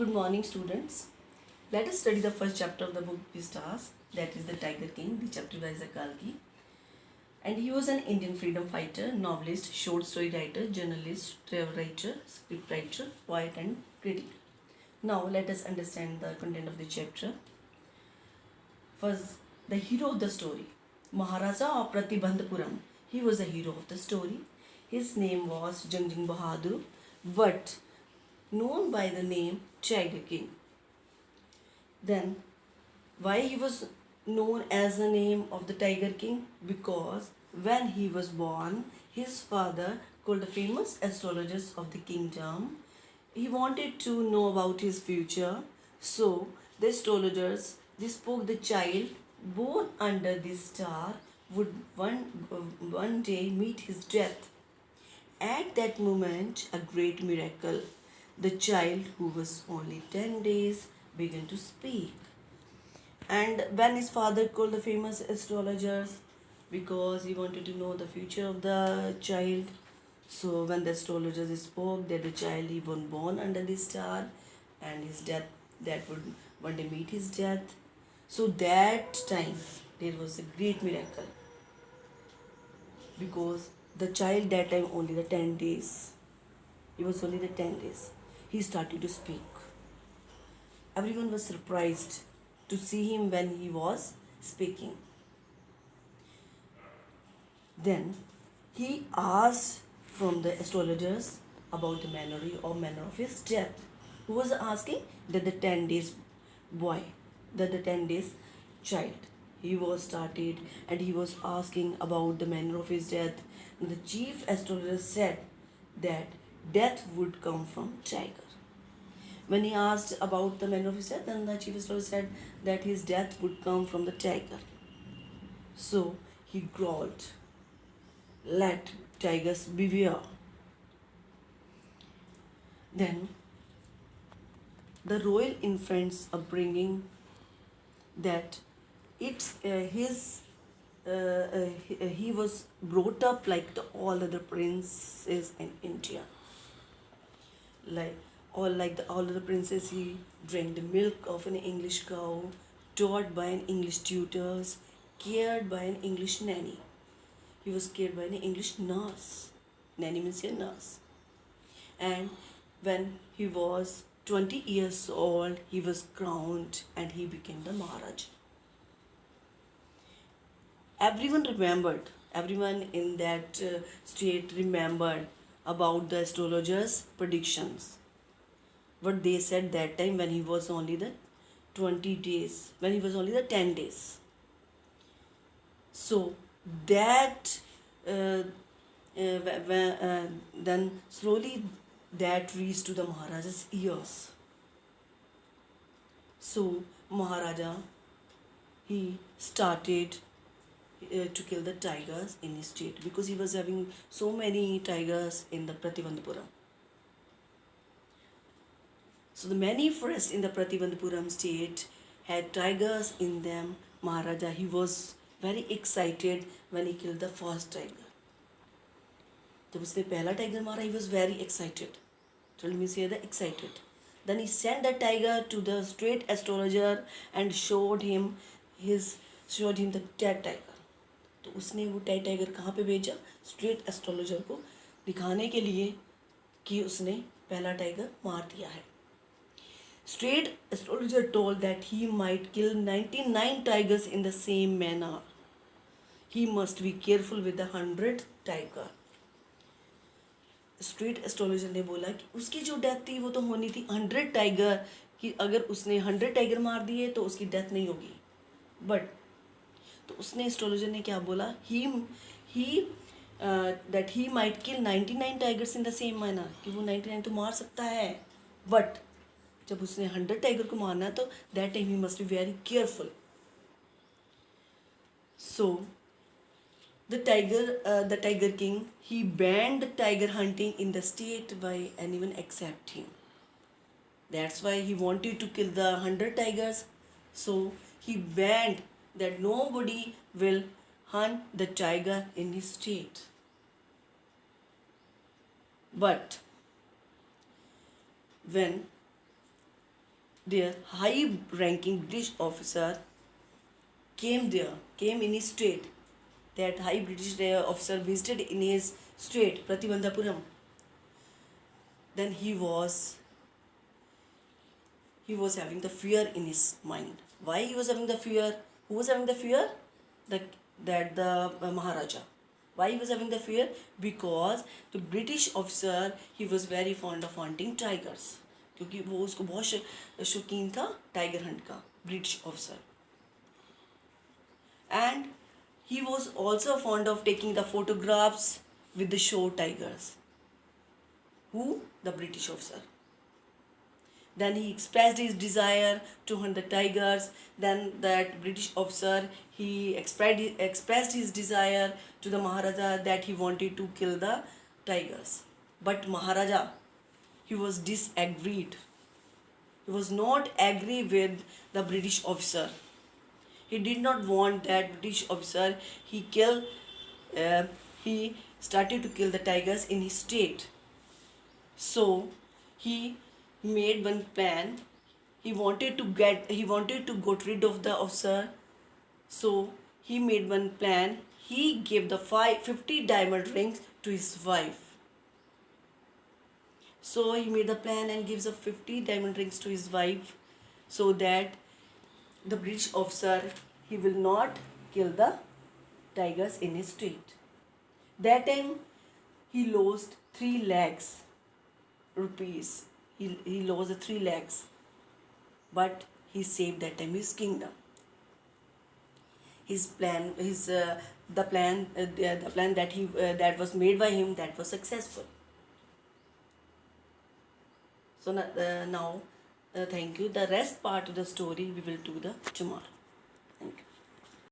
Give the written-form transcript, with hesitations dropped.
Good morning, students. Let us study the first chapter of the book Vistas, that is the Tiger King, the chapter by Kalki. And he was an Indian freedom fighter, novelist, short story writer, journalist, travel writer, script writer, poet, and critic. Now, let us understand the content of the chapter. First, the hero of the story, Maharaja of Pratibandhapuram. He was the hero of the story. His name was Jangjing Bahadur, but known by the name Tiger King. Then, why he was known as the name of the Tiger King? Because when he was born, his father, called the famous astrologers of the kingdom, he wanted to know about his future. So the astrologers, they spoke the child born under this star would one day meet his death. At that moment, a great miracle. The child, who was only 10 days, began to speak. And when his father called the famous astrologers, because he wanted to know the future of the child, so when the astrologers spoke that the child he was born under this star and his death, that would one day meet his death. So that time there was a great miracle, because the child that time only the 10 days. He was only the 10 days. He started to speak. Everyone was surprised to see him when he was speaking. Then he asked from the astrologers about the manner of his death. Who was asking? That the 10 days boy, that the 10 days child. He was started and he was asking about the manner of his death. And the chief astrologer said that death would come from tiger. When he asked about the manner of his death, then the chief astrologer said that his death would come from the tiger. So he growled, "Let tigers beware." Then the royal infant's upbringing, that it's he was brought up like all other princes in India. Like all other princes, he drank the milk of an English cow, taught by an English tutors, cared by an English nanny. He was cared by an English nurse. Nanny means a nurse. And when he was 20 years old, he was crowned and he became the Maharaja. Everyone in that state remembered about the astrologers' predictions. What they said that time when he was only the 20 days, when he was only the 10 days. So that then slowly that reached to the Maharaja's ears. So Maharaja, he started to kill the tigers in his state, because he was having so many tigers in the Pratibandhapuram. So the many forests in the Pratibandhapuram state had tigers in them. Maharaja, he was very excited when he killed the first tiger. जब उसने पहला tiger मारा, he was very excited. Told me say the excited. Then he sent the tiger to the straight astrologer and showed him the dead tiger. तो उसने वो dead tiger कहाँ पे भेजा? स्ट्रेट एस्ट्रोलॉजर को दिखाने के लिए कि उसने पहला टाइगर मार दिया है. Straight astrologer told that he might kill 99 tigers in the same manner. He must be careful with the 100th tiger. Straight astrologer ने बोला कि उसकी जो डेथ थी वो तो होनी थी 100 टाइगर, कि अगर उसने 100 टाइगर मार दिए तो उसकी डेथ नहीं होगी. बट तो उसने एस्ट्रोलॉजर ने क्या बोला? That he might kill 99 tigers in the same manner, कि वो 99 तो मार सकता है, बट जब उसने 100 टाइगर को मारना है तो that time he must be very careful. So the tiger king, he banned tiger hunting in the state by anyone except him. That's why he wanted to kill the 100 tigers. So he banned that nobody will hunt the tiger in his state. But when their high-ranking British officer came in his state. That high British officer visited in his state, Pratibandhapuram. Then he was having the fear in his mind. Why he was having the fear? Who was having the fear? The that the Maharaja. Why he was having the fear? Because the British officer, he was very fond of hunting tigers. क्योंकि वो उसको बहुत शौकीन था tiger Hunt का, British officer. And he was also fond of taking the photographs with the show tigers. Who? The British officer. Then he expressed his desire to hunt the tigers. Then that British officer, he expressed his desire to the Maharaja that he wanted to kill the tigers. But Maharaja, he was disagreed. He was not agree with the British officer. He did not want that British officer, he started to kill the tigers in his state. So he made one plan. He wanted to get rid of the officer. So he made one plan. He gave the 50 diamond rings to his wife. So he made the plan and gives the 50 diamond rings to his wife, so that the British officer, he will not kill the tigers in his state. That time he lost 3 lakhs rupees. He lost the 3 lakhs, but he saved that time his kingdom. His plan, the plan that was made by him, that was successful. So now, thank you. The rest part of the story we will do tomorrow. Thank you.